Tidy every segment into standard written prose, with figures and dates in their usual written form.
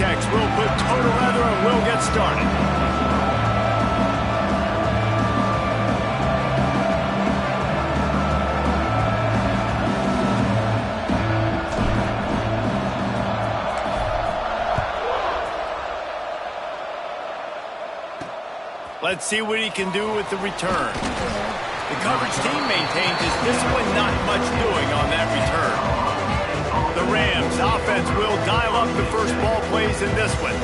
Aztecs will put toe to leather and will get started. Let's see what he can do with the return. The coverage team maintains his discipline, not much doing on that return. The Rams offense will dial up the first ball plays in this one.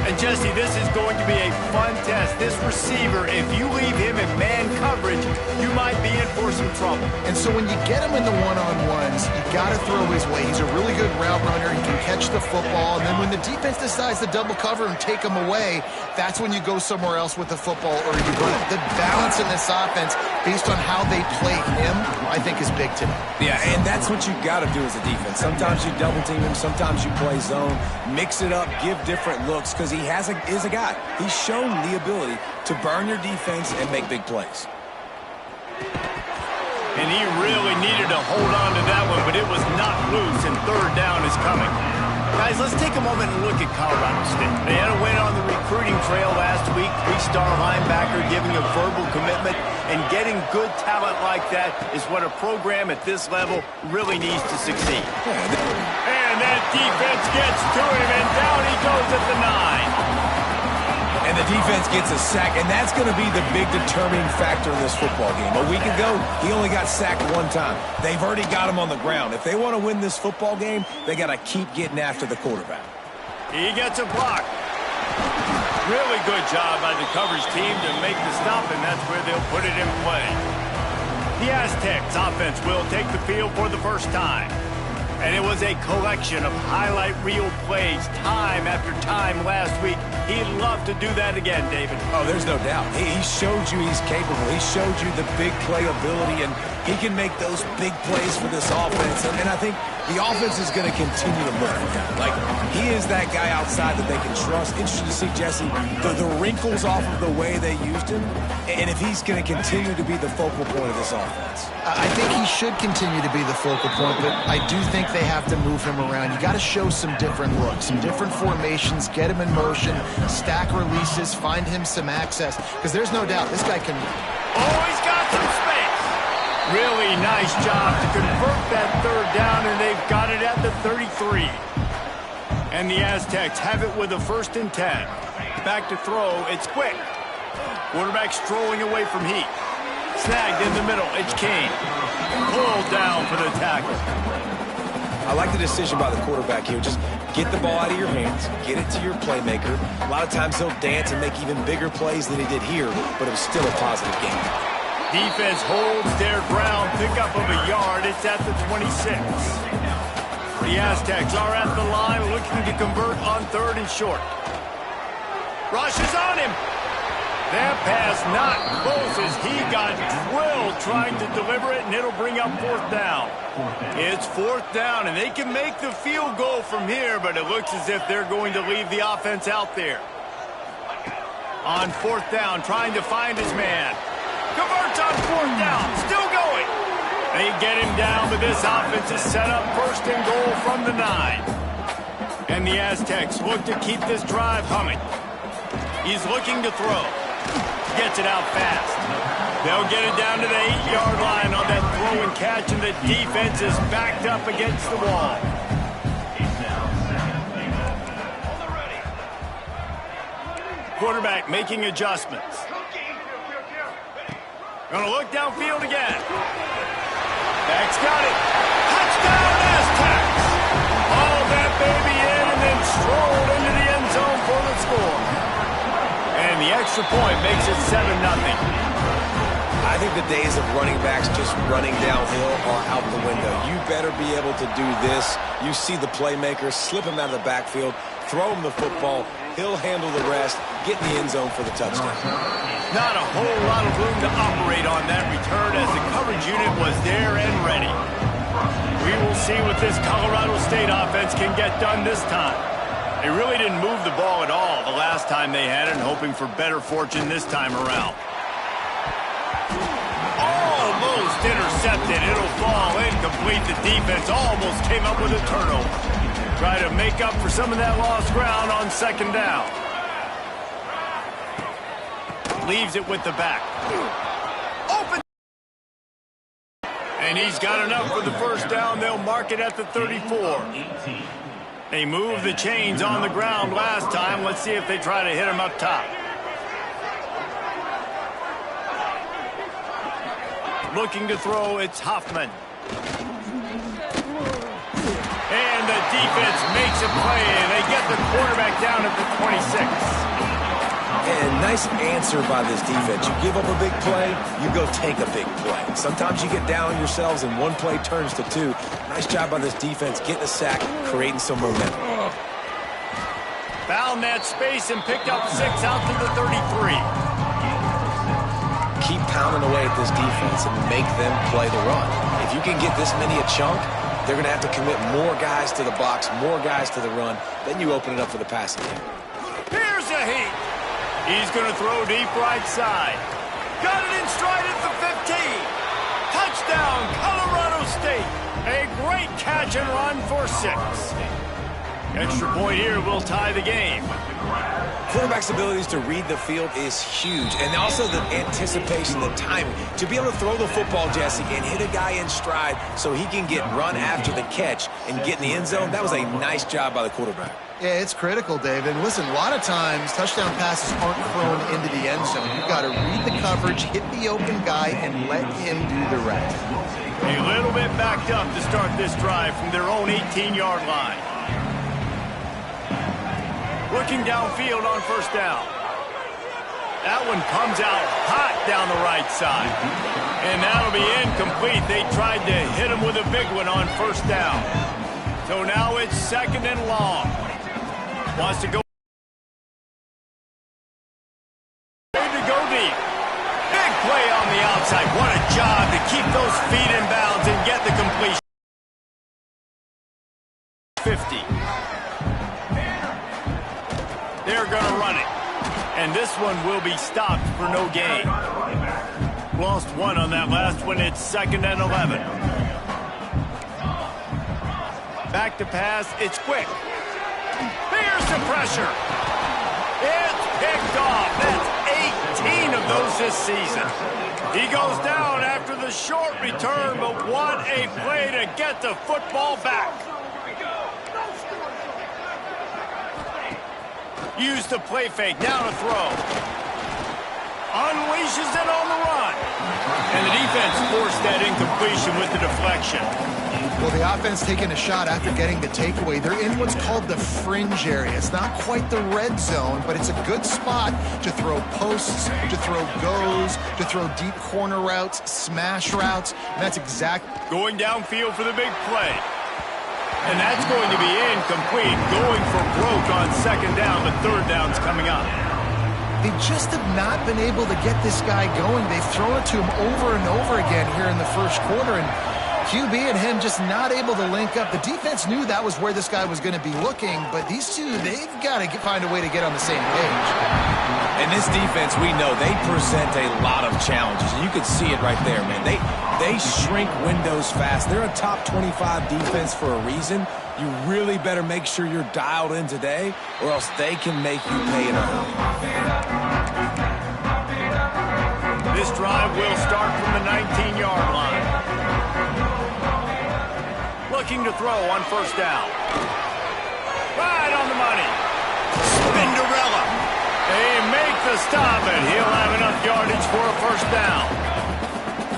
And Jesse, this is going to be a fun test. This receiver, if you leave him in man coverage, you might be in for some trouble. And so when you get him in the one-on-ones, you got to throw his way. He's a really good route runner. He can catch the football. And then when the defense decides to double cover and take him away, that's when you go somewhere else with the football or you run it. The balance in this offense, based on how they play him, I think is big today. Yeah, and that's what you got to do as a defense. Sometimes you double team him, sometimes you play zone, mix it up, give different looks, because he is a guy. He's shown the ability to burn your defense and make big plays. And he really needed to hold on to that one, but it was not loose, and third down is coming. Guys, let's take a moment and look at Colorado State. They had a win on the recruiting trail last week. 3-star linebacker giving a verbal commitment, and getting good talent like that is what a program at this level really needs to succeed. And that defense gets to him, and down he goes at the 9. And the defense gets a sack, and that's going to be the big determining factor in this football game. A week ago, he only got sacked one time. They've already got him on the ground. If they want to win this football game, they got to keep getting after the quarterback. He gets a block. Really good job by the coverage team to make the stop, and that's where they'll put it in play. The Aztecs offense will take the field for the first time. And it was a collection of highlight reel plays time after time last week. He'd love to do that again, David. Oh, there's no doubt. He showed you he's capable. He showed you the big play ability, and he can make those big plays for this offense. And I think the offense is going to continue to look for him. Like, he is that guy outside that they can trust. Interesting to see, Jesse, the wrinkles off of the way they used him, and if he's going to continue to be the focal point of this offense. I think he should continue to be the focal point, but I do think they have to move him around. You got to show some different looks, some different formations, get him in motion, stack releases, find him some access, because there's no doubt this guy can... Oh, he's got some space. Really nice job to convert that third down, and they've got it at the 33. And the Aztecs have it with a 1st and 10. Back to throw, it's quick. Quarterback strolling away from heat. Snagged in the middle, it's Kane. Pulled down for the tackle. I like the decision by the quarterback here. Just get the ball out of your hands, get it to your playmaker. A lot of times he'll dance and make even bigger plays than he did here, but it was still a positive game. Defense holds their ground, pickup of a yard. It's at the 26. The Aztecs are at the line looking to convert on 3rd and short. Rush is on him. That pass not close as he got drilled trying to deliver it, and it'll bring up 4th down. It's 4th down, and they can make the field goal from here, but it looks as if they're going to leave the offense out there. On 4th down, trying to find his man. Converts on 4th down, still going. They get him down, but this offense is set up 1st and goal from the 9. And the Aztecs look to keep this drive humming. He's looking to throw. Gets it out fast. They'll get it down to the 8-yard line on that throw and catch, and the defense is backed up against the wall. Quarterback making adjustments. Gonna look downfield again. Back's got it. Touchdown, Aztecs! Hauled that baby in and then strolled into the end zone for the score. And the extra point makes it 7-0. I think the days of running backs just running downhill are out the window. You better be able to do this. You see the playmaker, slip him out of the backfield, throw him the football, he'll handle the rest, get in the end zone for the touchdown. Not a whole lot of room to operate on that return as the coverage unit was there and ready. We will see what this Colorado State offense can get done this time. They really didn't move the ball at all the last time they had it, and hoping for better fortune this time around. Almost intercepted. It'll fall incomplete. The defense almost came up with a turnover. Try to make up for some of that lost ground on second down. Leaves it with the back. Open. And he's got enough for the first down. They'll mark it at the 34. They moved the chains on the ground last time. Let's see if they try to hit him up top. Looking to throw, it's Hoffman. And the defense makes a play, and they get the quarterback down at the 26. And nice answer by this defense. You give up a big play, you go take a big play. Sometimes you get down on yourselves and one play turns to two. Nice job by this defense getting a sack, creating some momentum. Found that space and picked up 6 out to the 33. Keep pounding away at this defense and make them play the run. If you can get this many a chunk, they're going to have to commit more guys to the box, more guys to the run. Then you open it up for the passing game. Here's a heat. He's going to throw deep right side. Got it in stride at the 15. Touchdown, Colorado State. A great catch and run for 6. Extra point here will tie the game. Quarterback's abilities to read the field is huge, and also the anticipation, the timing. To be able to throw the football, Jesse, and hit a guy in stride so he can get run after the catch and get in the end zone, that was a nice job by the quarterback. Yeah, it's critical, David. Listen, a lot of times touchdown passes aren't thrown into the end zone. You've got to read the coverage, hit the open guy, and let him do the rest. A little bit backed up to start this drive from their own 18-yard line. Looking downfield on first down. That one comes out hot down the right side. And that'll be incomplete. They tried to hit him with a big one on first down. So now it's second and long. Wants to go. Ready to go deep. Big play on the outside. What a job to keep those feet in bounds and get the completion. 50. They're going to run it. And this one will be stopped for no gain. Lost one on that last one. It's second and 11. Back to pass. It's quick. Here's the pressure. It's picked off. That's 18 of those this season. He goes down after the short return, but what a play to get the football back. Use the play fake. Now to throw. Unleashes it on the run. And the defense forced that incompletion with the deflection. Well, the offense taking a shot after getting the takeaway. They're in what's called the fringe area. It's not quite the red zone, but it's a good spot to throw posts, to throw goes, to throw deep corner routes, smash routes. And that's going downfield for the big play. And that's going to be incomplete. Going for broke on second down, but third down's coming up. They just have not been able to get this guy going. They've thrown it to him over and over again here in the first quarter, and QB and him just not able to link up. The defense knew that was where this guy was going to be looking, but these two, they've got to find a way to get on the same page. And this defense, we know, they present a lot of challenges. And you can see it right there, man. They shrink windows fast. They're a top 25 defense for a reason. You really better make sure you're dialed in today, or else they can make you pay in a hurry. This drive will start from the 19-yard line. Looking to throw on first down. Right on the money. Spinderella. They make the stop, and he'll have enough yardage for a first down.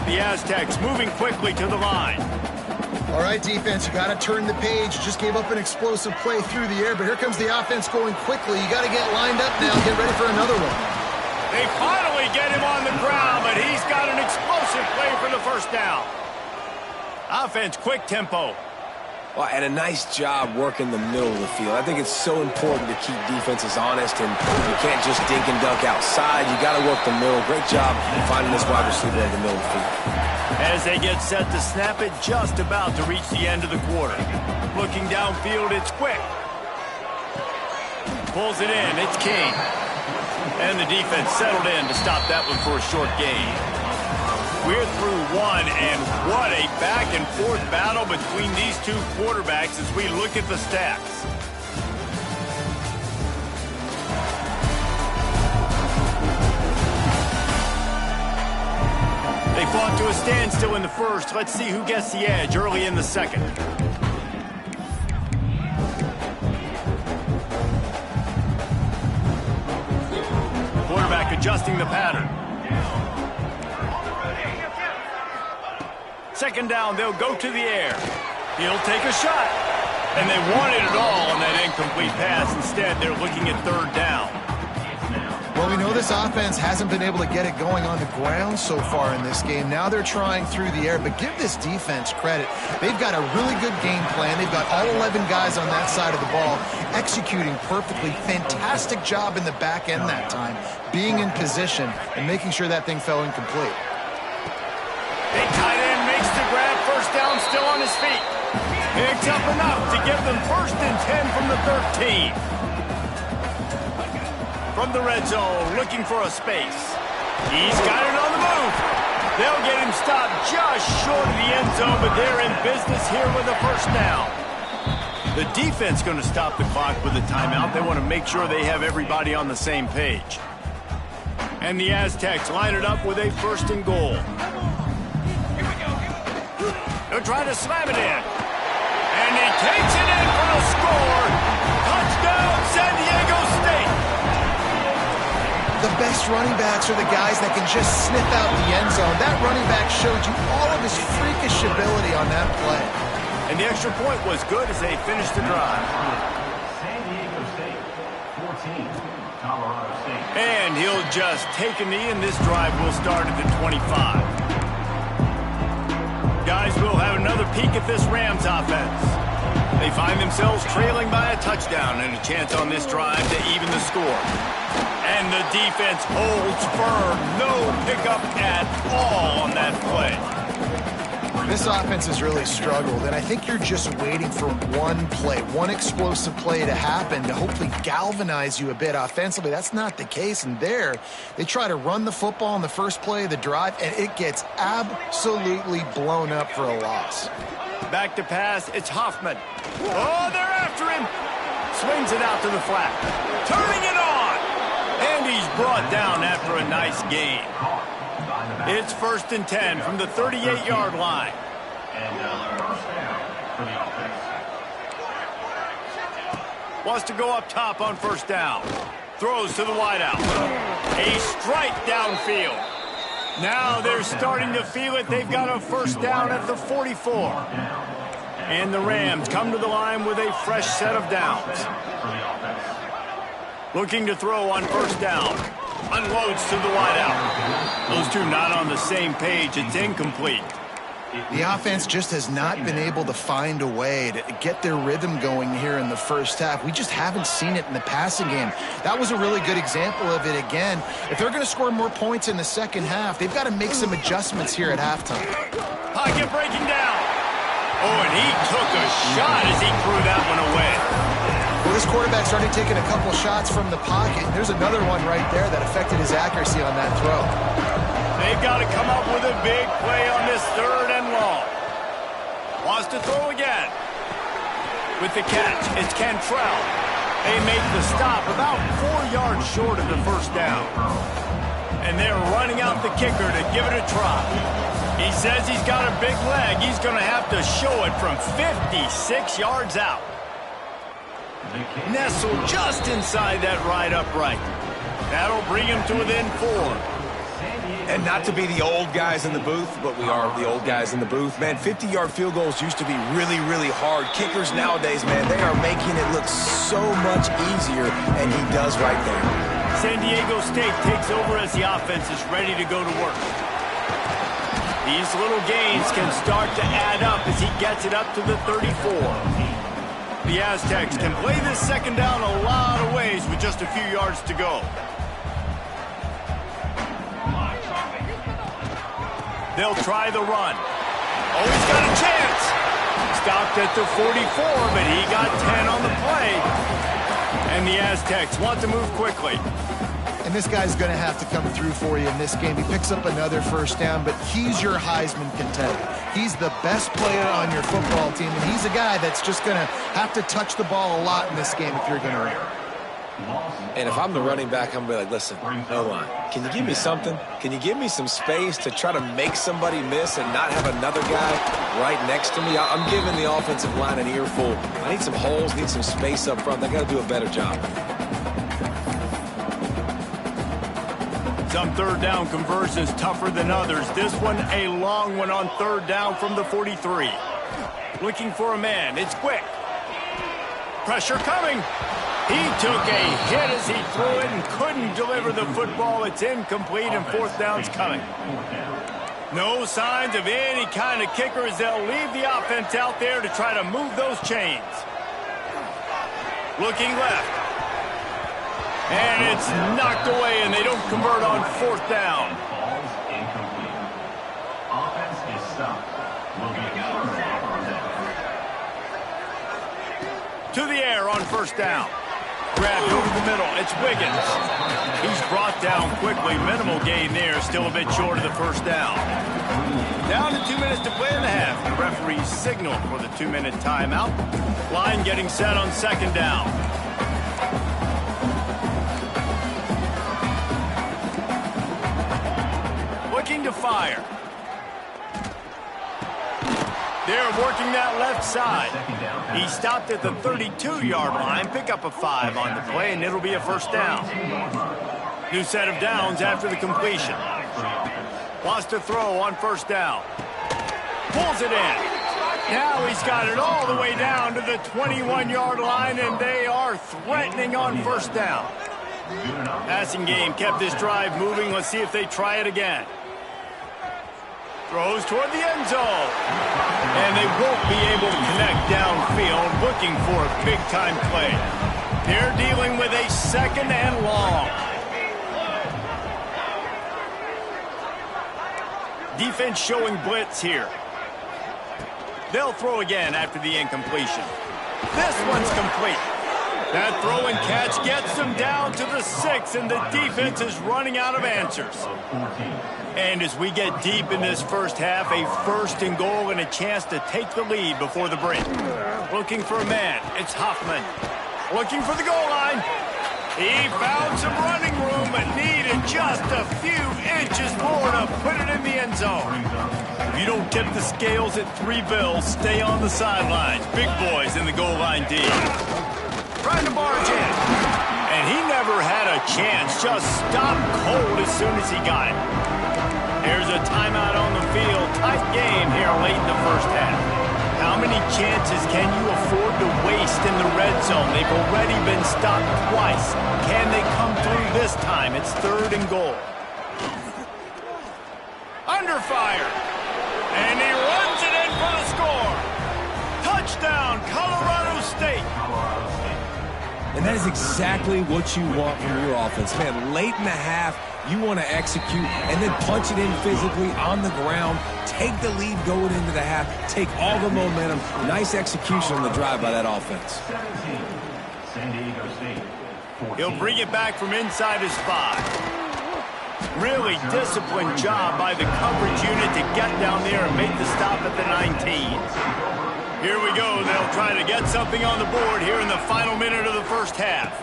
The Aztecs moving quickly to the line. All right, defense, you got to turn the page. Just gave up an explosive play through the air, but here comes the offense going quickly. You got to get lined up now. Get ready for another one. They finally get him on the ground, but he's got an explosive play for the first down. Offense, quick tempo. Well, and a nice job working the middle of the field. I think it's so important to keep defenses honest, and you can't just dink and dunk outside. You got to work the middle. Great job finding this wide receiver in the middle of the field. As they get set to snap it, just about to reach the end of the quarter. Looking downfield, it's quick. Pulls it in, it's King. And the defense settled in to stop that one for a short gain. we're through one, and what a back-and-forth battle between these two quarterbacks as we look at the stats. They fought to a standstill in the first. Let's see who gets the edge early in the second. Quarterback adjusting the pattern. Second down, they'll go to the air. He'll take a shot. And they wanted it all on that incomplete pass. Instead, they're looking at third down. Well, we know this offense hasn't been able to get it going on the ground so far in this game. Now they're trying through the air, but give this defense credit. They've got a really good game plan. They've got all 11 guys on that side of the ball executing perfectly. Fantastic job in the back end that time, being in position and making sure that thing fell incomplete. Big tight end makes the grab, first down, still on his feet. Picks up enough to give them 1st and 10 from the 13. From the red zone, looking for a space. He's got it on the move. They'll get him stopped just short of the end zone, but they're in business here with a first down. The defense going to stop the clock with a timeout. They want to make sure they have everybody on the same page. And the Aztecs line it up with a 1st and goal. They'll try to slam it in. And he takes it in for the score. Touchdown, San Diego State. The best running backs are the guys that can just sniff out the end zone. That running back showed you all of his freakish ability on that play. And the extra point was good as they finished the drive. San Diego State, 14, Colorado State. And he'll just take a knee, and this drive will start at the 25. Guys, we'll have another peek at this Rams offense. They find themselves trailing by a touchdown and a chance on this drive to even the score. And the defense holds firm. No pickup at all on that play. This offense has really struggled, and I think you're just waiting for one play, one explosive play to happen to hopefully galvanize you a bit offensively. That's not the case, and there, they try to run the football in the first play of the drive, and it gets absolutely blown up for a loss. Back to pass, it's Hoffman. Oh, they're after him. Swings it out to the flat. Turning it on. And he's brought down after a nice gain. It's 1st and 10 from the 38-yard line. And first down for the offense. Wants to go up top on 1st down. Throws to the wideout. A strike downfield. Now they're starting to feel it. They've got a 1st down at the 44. And the Rams come to the line with a fresh set of downs. Looking to throw on 1st down. Unloads to the wideout. Those two not on the same page. It's incomplete. The offense just has not been able to find a way to get their rhythm going here in the first half. We just haven't seen it in the passing game. That was a really good example of it again. If they're going to score more points in the second half, they've got to make some adjustments here at halftime. Pocket breaking down. Oh, and he took a shot as he threw that one away. Well, this quarterback started taking a couple shots from the pocket. There's another one right there that affected his accuracy on that throw. They've got to come up with a big play on this 3rd and long. Wants to throw again. With the catch, it's Cantrell. They make the stop about 4 yards short of the 1st down. And they're running out the kicker to give it a try. He says he's got a big leg. He's going to have to show it from 56 yards out. Nestled just inside that right upright. That'll bring him to within 4. And not to be the old guys in the booth, but we are the old guys in the booth. Man, 50-yard field goals used to be really, really hard. Kickers nowadays, man, they are making it look so much easier, and he does right there. San Diego State takes over as the offense is ready to go to work. These little gains can start to add up as he gets it up to the 34. The Aztecs can play this second down a lot of ways with just a few yards to go. They'll try the run. Oh, he's got a chance. Stopped at the 44, but he got 10 on the play. And the Aztecs want to move quickly. And this guy's going to have to come through for you in this game. He picks up another first down, but he's your Heisman contender. He's the best player on your football team, and he's a guy that's just going to have to touch the ball a lot in this game if you're going to win. And if I'm the running back, I'm going to be like, listen, O-line, can you give me something? Can you give me some space to try to make somebody miss and not have another guy right next to me? I'm giving the offensive line an earful. I need some holes, need some space up front. They got to do a better job. Some third down conversions tougher than others. This one a long one on third down from the 43. Looking for a man. It's quick. Pressure coming. He took a hit as he threw it and couldn't deliver the football. It's incomplete and fourth down's coming. No signs of any kind of kicker as they'll leave the offense out there to try to move those chains. Looking left. And it's knocked away, and they don't convert on fourth down. Ball's incomplete. Offense is stopped. Will be to the air on first down. Grabbed over the middle. It's Wiggins. He's brought down quickly. Minimal gain there. Still a bit short of the first down. Down to 2 minutes to play in the half. The referee's signal for the 2-minute timeout. Line getting set on second down. Looking to fire. They're working that left side. He stopped at the 32-yard line. Pick up a 5 on the play, and it'll be a first down. New set of downs after the completion. Wants to throw on first down. Pulls it in. Now he's got it all the way down to the 21-yard line, and they are threatening on first down. Passing game kept this drive moving. Let's see if they try it again. Throws toward the end zone. And they won't be able to connect downfield, looking for a big-time play. They're dealing with a second and long. Defense showing blitz here. They'll throw again after the incompletion. This one's complete. That throw and catch gets them down to the 6, and the defense is running out of answers. And as we get deep in this first half, a first and goal and a chance to take the lead before the break. Looking for a man. It's Hoffman. Looking for the goal line. He found some running room, but needed just a few inches more to put it in the end zone. If you don't tip the scales at 3 bills, stay on the sidelines. Big boys in the goal line D. Trying to barge in. And he never had a chance. Just stopped cold as soon as he got it. There's a timeout on the field. Tight game here late in the first half. How many chances can you afford to waste in the red zone? They've already been stopped twice. Can they come through this time? It's third and goal. Under fire. And he runs it in for the score. Touchdown, Colorado State. And that is exactly what you want from your offense. Man, late in the half, you want to execute and then punch it in physically on the ground, take the lead going into the half, take all the momentum. Nice execution on the drive by that offense. He'll bring it back from inside his 5. Really disciplined job by the coverage unit to get down there and make the stop at the 19. Here we go. They'll try to get something on the board here in the final minute of the first half.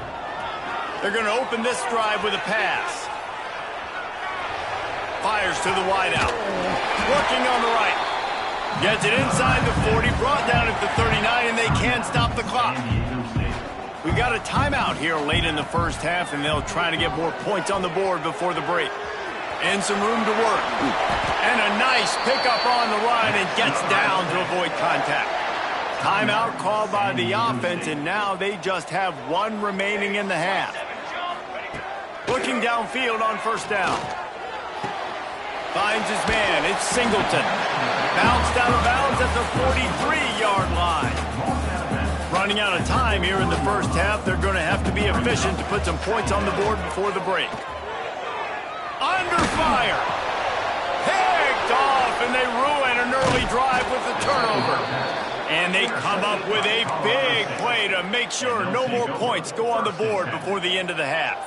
They're going to open this drive with a pass. Fires to the wideout. Working on the right. Gets it inside the 40, brought down at the 39, and they can't stop the clock. We've got a timeout here late in the first half, and they'll try to get more points on the board before the break. And some room to work. And a nice pickup on the run and gets down to avoid contact. Timeout called by the offense, and now they just have 1 remaining in the half. Looking downfield on first down. Finds his man. It's Singleton. Bounced out of bounds at the 43-yard line. Running out of time here in the first half. They're going to have to be efficient to put some points on the board before the break. Under fire. Picked off, and they ruin an early drive with the turnover. And they come up with a big play to make sure no more points go on the board before the end of the half.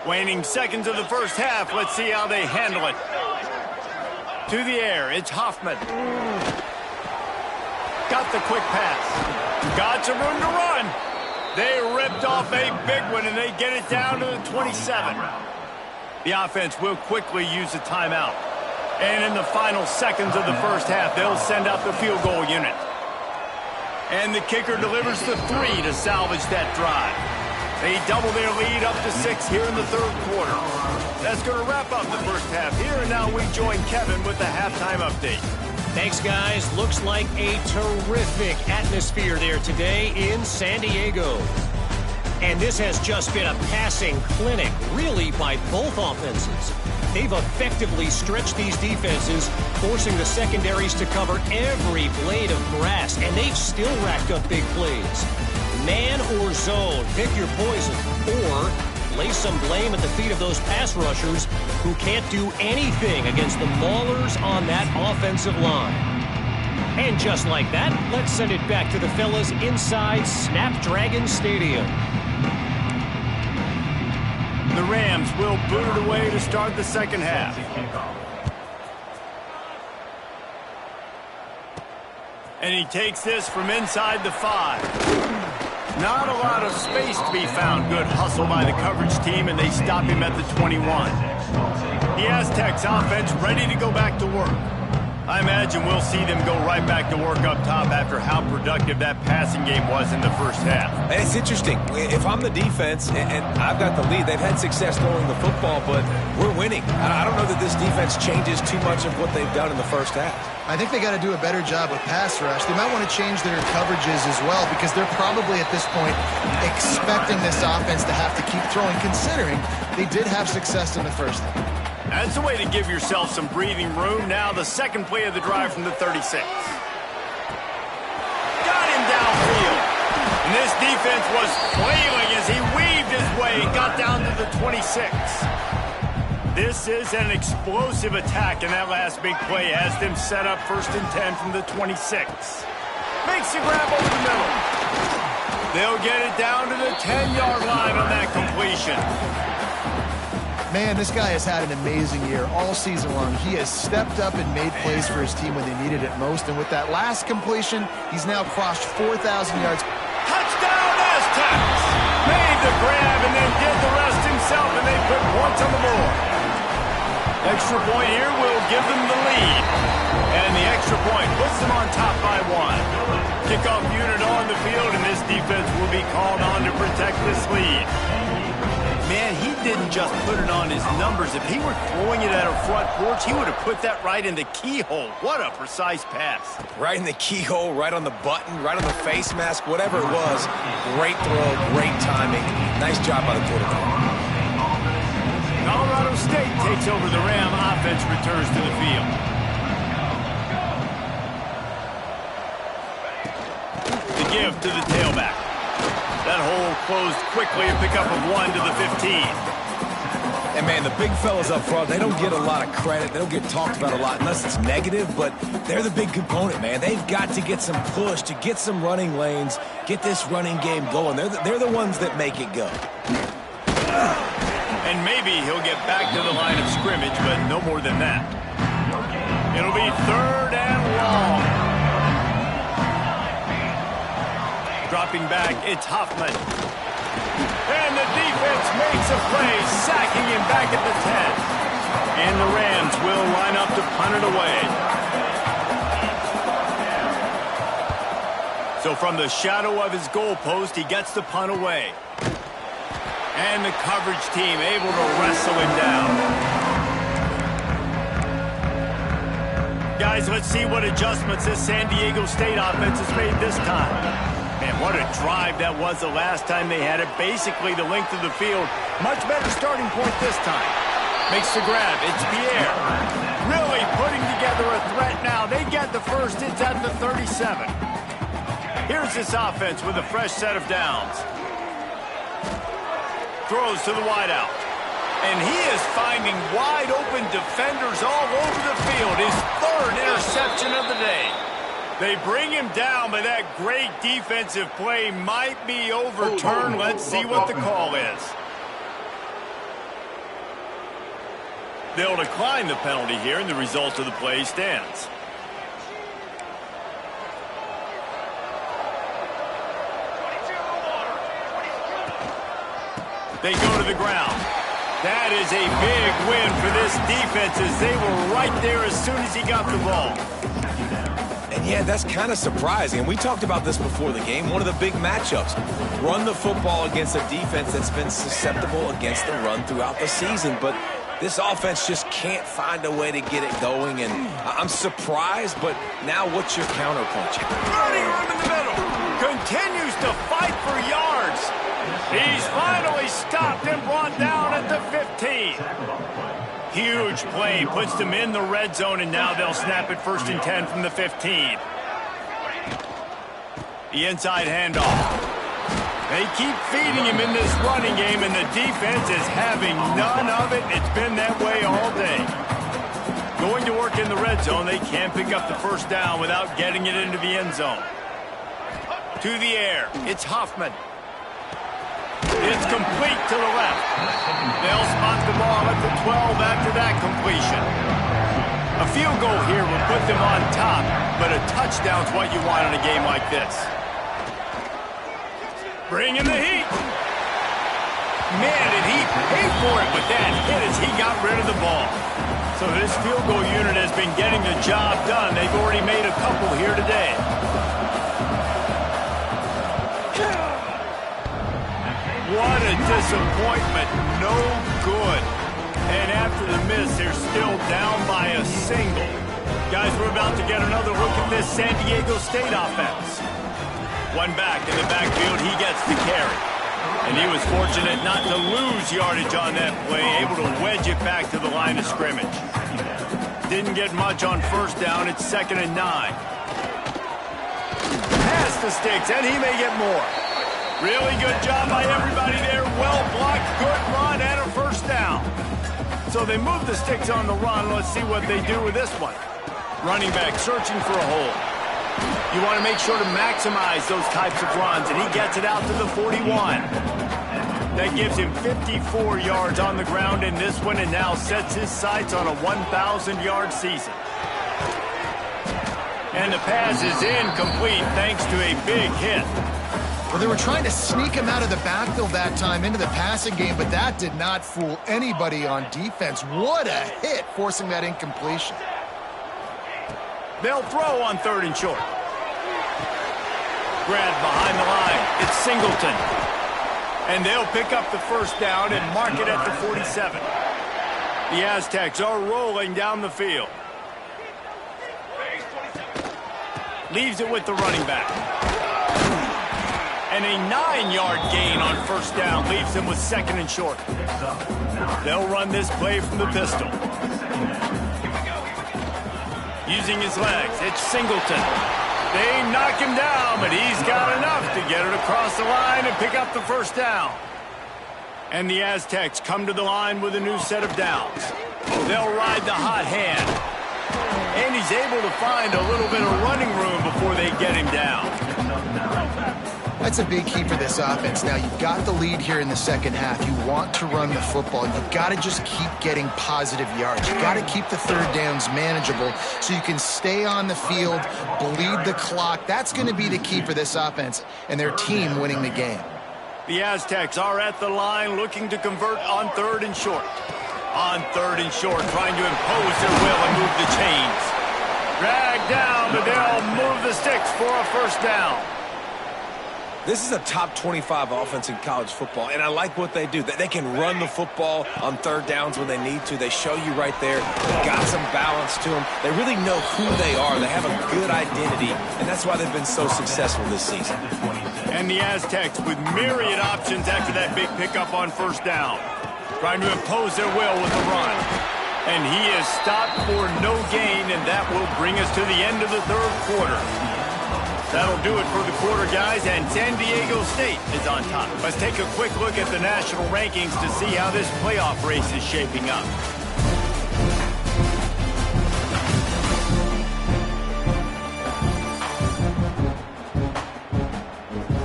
Waning seconds of the first half. Let's see how they handle it. To the air, it's Hoffman. Got the quick pass. Got some room to run. They ripped off a big one, and they get it down to the 27. The offense will quickly use a timeout. And in the final seconds of the first half, they'll send out the field goal unit. And the kicker delivers the 3 to salvage that drive. They double their lead up to 6 here in the third quarter. That's going to wrap up the first half here, and now we join Kevin with the halftime update. Thanks, guys. Looks like a terrific atmosphere there today in San Diego. And this has just been a passing clinic, really, by both offenses. They've effectively stretched these defenses, forcing the secondaries to cover every blade of grass, and they've still racked up big plays. Man or zone, pick your poison, or lay some blame at the feet of those pass rushers who can't do anything against the maulers on that offensive line. And just like that, let's send it back to the fellas inside Snapdragon Stadium. The Rams will boot it away to start the second half. And he takes this from inside the 5. Not a lot of space to be found. Good hustle by the coverage team, and they stop him at the 21. The Aztecs offense ready to go back to work. I imagine we'll see them go right back to work up top after how productive that passing game was in the first half. And it's interesting. If I'm the defense and I've got the lead, they've had success throwing the football, but we're winning. I don't know that this defense changes too much of what they've done in the first half. I think they got to do a better job with pass rush. They might want to change their coverages as well, because they're probably at this point expecting this offense to have to keep throwing, considering they did have success in the first half. That's a way to give yourself some breathing room. Now the second play of the drive from the 36. Got him downfield. And this defense was flailing as he weaved his way and got down to the 26. This is an explosive attack, and that last big play has them set up 1st and 10 from the 26. Makes the grab over the middle. They'll get it down to the 10-yard line on that completion. Man, this guy has had an amazing year all season long. He has stepped up and made plays for his team when they needed it most. And with that last completion, he's now crossed 4,000 yards. Touchdown, Aztecs! Made the grab and then did the rest himself, and they put points on the board. Extra point here will give them the lead. And the extra point puts them on top by 1. Kickoff unit on the field, and this defense will be called on to protect this lead. Man, he didn't just put it on his numbers. If he were throwing it at a front porch, he would have put that right in the keyhole. What a precise pass. Right in the keyhole, right on the button, right on the face mask, whatever it was. Great throw, great timing. Nice job by the quarterback. Colorado State takes over the Ram. Offense returns to the field. The give to the tailback. That hole closed quickly, a pickup of 1 to the 15. And, man, the big fellas up front, they don't get a lot of credit. They don't get talked about a lot unless it's negative, but they're the big component, man. They've got to get some push, to get some running lanes, get this running game going. They're the ones that make it go. And maybe he'll get back to the line of scrimmage, but no more than that. It'll be 3rd and long. Dropping back, it's Hoffman. And the defense makes a play, sacking him back at the 10. And the Rams will line up to punt it away. So from the shadow of his goalpost, he gets the punt away. And the coverage team able to wrestle him down. Guys, let's see what adjustments this San Diego State offense has made this time. Man, what a drive that was the last time they had it. Basically the length of the field. Much better starting point this time. Makes the grab. It's Pierre. Really putting together a threat now. They get the first. It's at the 37. Here's this offense with a fresh set of downs. Throws to the wideout. And he is finding wide open defenders all over the field. His 3rd interception of the day. They bring him down, but that great defensive play might be overturned. Let's see what the call is. They'll decline the penalty here, and the result of the play stands. They go to the ground. That is a big win for this defense as they were right there as soon as he got the ball. And yeah, that's kind of surprising. And we talked about this before the game. One of the big matchups. Run the football against a defense that's been susceptible against the run throughout the season. But this offense just can't find a way to get it going. And I'm surprised, but now what's your counterpunch? Running room in the middle. Continues to fight for yards. He's finally stopped and brought down at the 15. Huge play, puts them in the red zone, and now they'll snap it 1st and 10 from the 15. The inside handoff. They keep feeding him in this running game, and the defense is having none of it. It's been that way all day. Going to work in the red zone, they can't pick up the 1st down without getting it into the end zone. To the air, it's Hoffman. It's complete to the left. They'll spot the ball at the 12 after that completion. A field goal here will put them on top, but a touchdown's what you want in a game like this. Bring in the heat. Man, did he pay for it with that hit as he got rid of the ball. So this field goal unit has been getting the job done. They've already made a couple here today. What a disappointment. No good. And after the miss, they're still down by a single. Guys, we're about to get another look at this San Diego State offense. One back in the backfield, he gets the carry. And he was fortunate not to lose yardage on that play, able to wedge it back to the line of scrimmage. Didn't get much on 1st down. It's 2nd and 9. Pass the sticks, and he may get more. Really good job by everybody there. Well blocked, good run, and a 1st down. So they move the sticks on the run. Let's see what they do with this one. Running back searching for a hole. You want to make sure to maximize those types of runs, and he gets it out to the 41. That gives him 54 yards on the ground in this one, and now sets his sights on a 1,000-yard season. And the pass is incomplete thanks to a big hit. Well, they were trying to sneak him out of the backfield that time into the passing game, but that did not fool anybody on defense. What a hit, forcing that incompletion. They'll throw on 3rd and short. Grabbed behind the line. It's Singleton. And they'll pick up the 1st down and mark it at the 47. The Aztecs are rolling down the field. Leaves it with the running back. And a 9-yard gain on 1st down leaves them with 2nd and short. They'll run this play from the pistol. Using his legs, it's Singleton. They knock him down, but he's got enough to get it across the line and pick up the 1st down. And the Aztecs come to the line with a new set of downs. They'll ride the hot hand. And he's able to find a little bit of running room before they get him down. That's a big key for this offense. Now, you've got the lead here in the 2nd half. You want to run the football. You've got to just keep getting positive yards. You've got to keep the 3rd downs manageable so you can stay on the field, bleed the clock. That's going to be the key for this offense and their team winning the game. The Aztecs are at the line looking to convert on 3rd and short. On 3rd and short, trying to impose their will and move the chains. Dragged down, but they'll move the sticks for a 1st down. This is a top 25 offense in college football, and I like what they do. They can run the football on 3rd downs when they need to. They show you right there. They've got some balance to them. They really know who they are. They have a good identity, and that's why they've been so successful this season. And the Aztecs with myriad options after that big pickup on 1st down. Trying to impose their will with the run. And he is stopped for no gain, and that will bring us to the end of the 3rd quarter. That'll do it for the quarter, guys, and San Diego State is on top. Let's take a quick look at the national rankings to see how this playoff race is shaping up.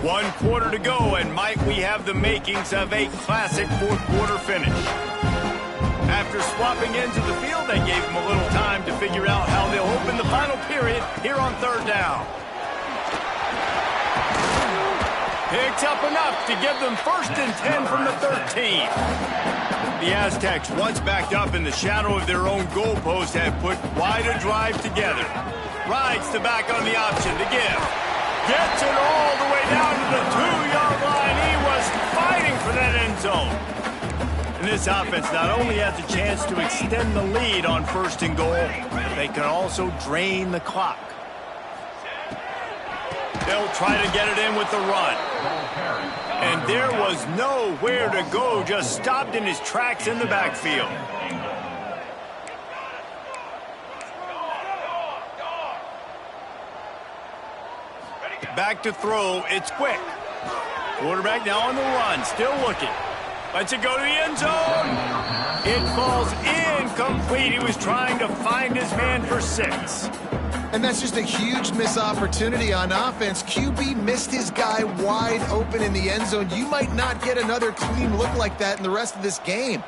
One quarter to go, and might we have the makings of a classic 4th quarter finish. After after swapping ends of the field, they gave him a little time to figure out how they'll open the final period here on third down. Picks up enough to give them 1st and 10 from the 13. The Aztecs, once backed up in the shadow of their own goalpost, have put quite a drive together. Rides the back on the option to give. Gets it all the way down to the 2-yard line. He was fighting for that end zone. And this offense not only has a chance to extend the lead on 1st and goal, but they can also drain the clock. They'll try to get it in with the run. And there was nowhere to go, just stopped in his tracks in the backfield. Back to throw, it's quick. Quarterback now on the run, still looking. Lets it go to the end zone. It falls incomplete. He was trying to find his man for 6. And that's just a huge missed opportunity on offense. QB missed his guy wide open in the end zone. You might not get another clean look like that in the rest of this game.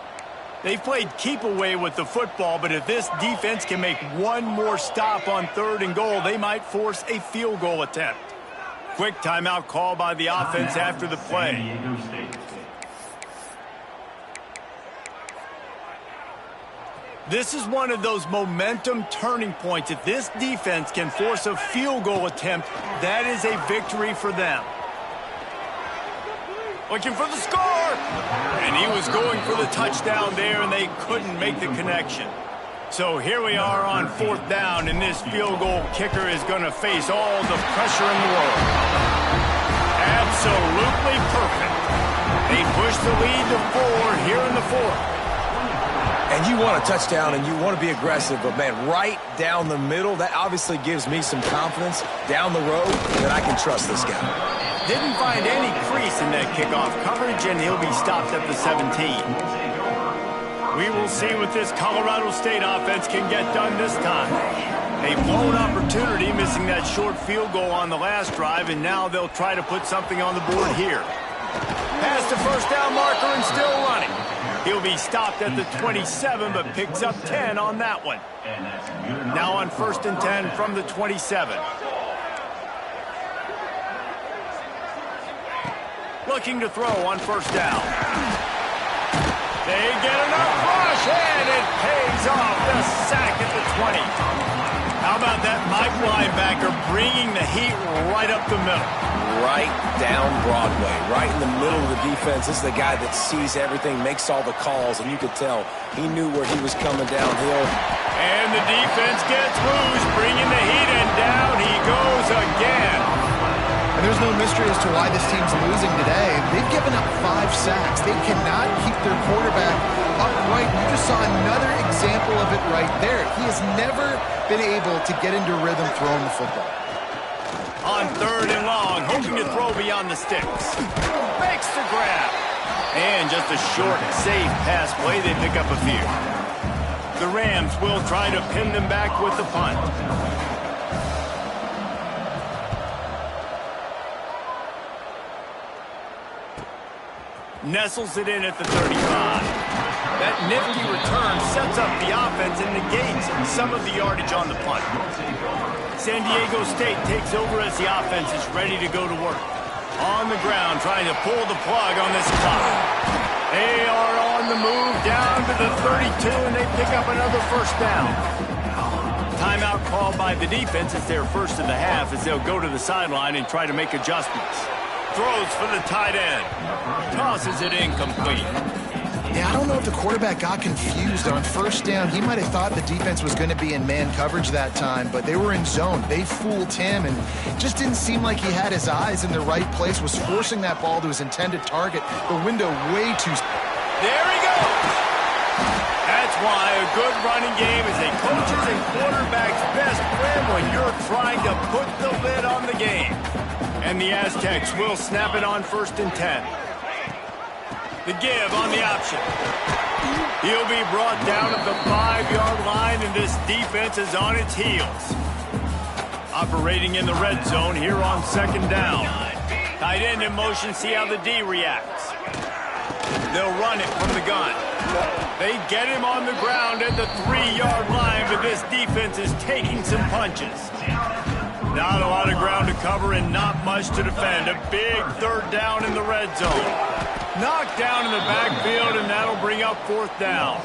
They played keep away with the football, but if this defense can make one more stop on 3rd and goal, they might force a field goal attempt. Quick timeout call by the offense after the play. This is one of those momentum turning points. If this defense can force a field goal attempt, that is a victory for them. Looking for the score! And he was going for the touchdown there, and they couldn't make the connection. So here we are on 4th down, and this field goal kicker is going to face all the pressure in the world. Absolutely perfect. They push the lead to 4 here in the 4th. And you want a touchdown and you want to be aggressive, but man, right down the middle, that obviously gives me some confidence down the road that I can trust this guy. Didn't find any crease in that kickoff coverage, and he'll be stopped at the 17. We will see what this Colorado State offense can get done this time. A blown opportunity, missing that short field goal on the last drive, and now they'll try to put something on the board here. Past the 1st down marker and still running. He'll be stopped at the 27, but picks up 10 on that one. Now on 1st and 10 from the 27. Looking to throw on 1st down. They get enough rush, and it pays off. The sack at the 20. How about that Mike linebacker bringing the heat right up the middle? Right down Broadway, right in the middle of the defense. This is the guy that sees everything, makes all the calls, and you could tell he knew where he was coming downhill. And the defense gets loose, bringing the heat, and down he goes again. And there's no mystery as to why this team's losing today. They've given up 5 sacks. They cannot keep their quarterback upright. You just saw another example of it right there. He has never been able to get into rhythm throwing the football. On 3rd and long, hoping to throw beyond the sticks. Makes the grab. And just a short, safe pass play, they pick up a few. The Rams will try to pin them back with the punt. Nestles it in at the 35. That nifty return sets up the offense and negates some of the yardage on the punt. San Diego State takes over as the offense is ready to go to work. On the ground, trying to pull the plug on this clock. They are on the move down to the 32, and they pick up another 1st down. Timeout called by the defense. It's their 1st of the half as they'll go to the sideline and try to make adjustments. Throws for the tight end. Tosses it incomplete. Yeah, I don't know if the quarterback got confused on 1st down. He might have thought the defense was going to be in man coverage that time, but they were in zone. They fooled him and just didn't seem like he had his eyes in the right place, was forcing that ball to his intended target. The window way too... There he goes! That's why a good running game is a coach's and quarterback's best friend when you're trying to put the lid on the game. And the Aztecs will snap it on 1st and 10. The give on the option. He'll be brought down at the 5-yard line, and this defense is on its heels. Operating in the red zone here on 2nd down. Tight end in motion, see how the D reacts. They'll run it from the gun. They get him on the ground at the 3-yard line, but this defense is taking some punches. Not a lot of ground to cover and not much to defend. A big third down in the red zone. Knocked down in the backfield, and that'll bring up fourth down.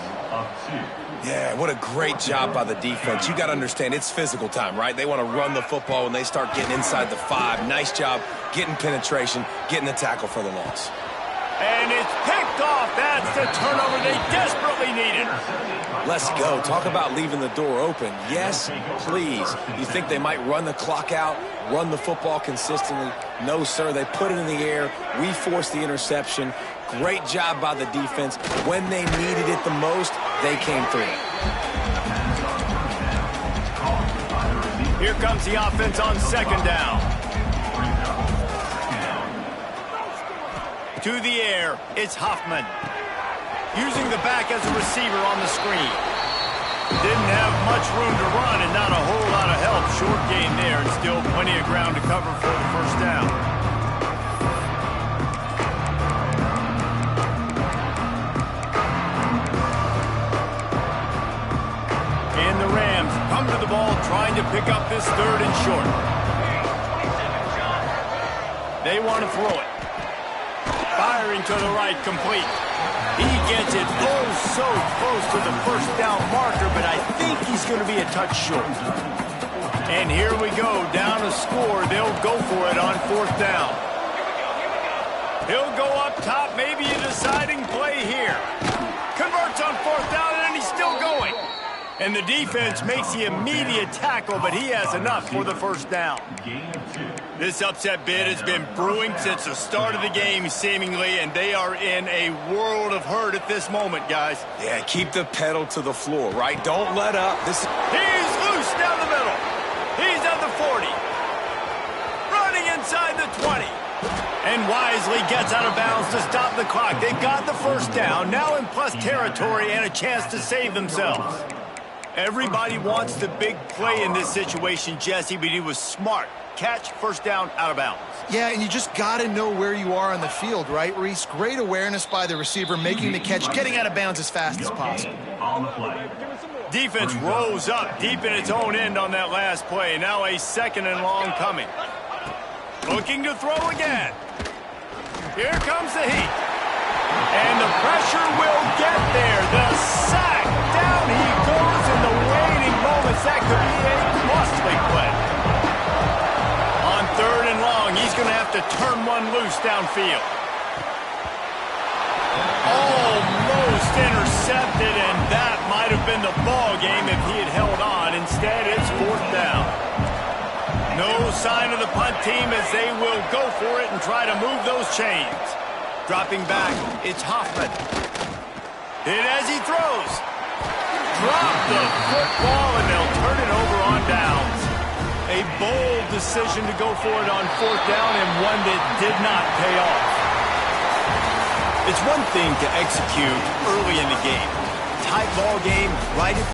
Yeah, what a great job by the defense. You got to understand, it's physical time, right? They want to run the football when they start getting inside the 5. Nice job getting penetration, getting the tackle for the loss. And it's picked off. That's the turnover they desperately needed. Let's go. Talk about leaving the door open. Yes, please. You think they might run the clock out, run the football consistently? No, sir. They put it in the air. We forced the interception. Great job by the defense. When they needed it the most, they came through. Here comes the offense on second down. To the air, it's Hoffman. Using the back as a receiver on the screen. Didn't have much room to run and not a whole lot of help. Short gain there and still plenty of ground to cover for the first down. And the Rams come to the ball trying to pick up this third and short. They want to throw it. Firing to the right, complete. He gets it so close to the first down marker, but I think he's going to be a touch short. And here we go, down a score. They'll go for it on fourth down. He'll go up top, maybe a deciding play here. Converts on fourth down, and he's still going. And the defense makes the immediate tackle, but he has enough for the first down. This upset bid has been brewing since the start of the game, seemingly, and they are in a world of hurt at this moment, guys. Yeah, keep the pedal to the floor, right? Don't let up. He's loose down the middle. He's at the 40. Running inside the 20. And wisely gets out of bounds to stop the clock. They got the first down, now in plus territory and a chance to save themselves. Everybody wants the big play in this situation, Jesse, but he was smart. Catch, first down, out of bounds. Yeah, and you just got to know where you are on the field, right, Reese? Great awareness by the receiver, making the catch, getting out of bounds as fast as possible. Defense rose up deep in its own end on that last play. Now a second and long coming. Looking to throw again. Here comes the heat. And the pressure will get there. The sack. Down he goes in the waiting moments. That could be a costly play. On third and long, he's going to have to turn one loose downfield. Almost intercepted, and that might have been the ball game if he had held on. Instead, it's fourth down. No sign of the punt team as they will go for it and try to move those chains. Dropping back, it's Hoffman. Hit as he throws. Drop the football, and they'll turn it over on downs. A bold decision to go for it on fourth down, and one that did not pay off. It's one thing to execute early in the game. Tight ball game, right at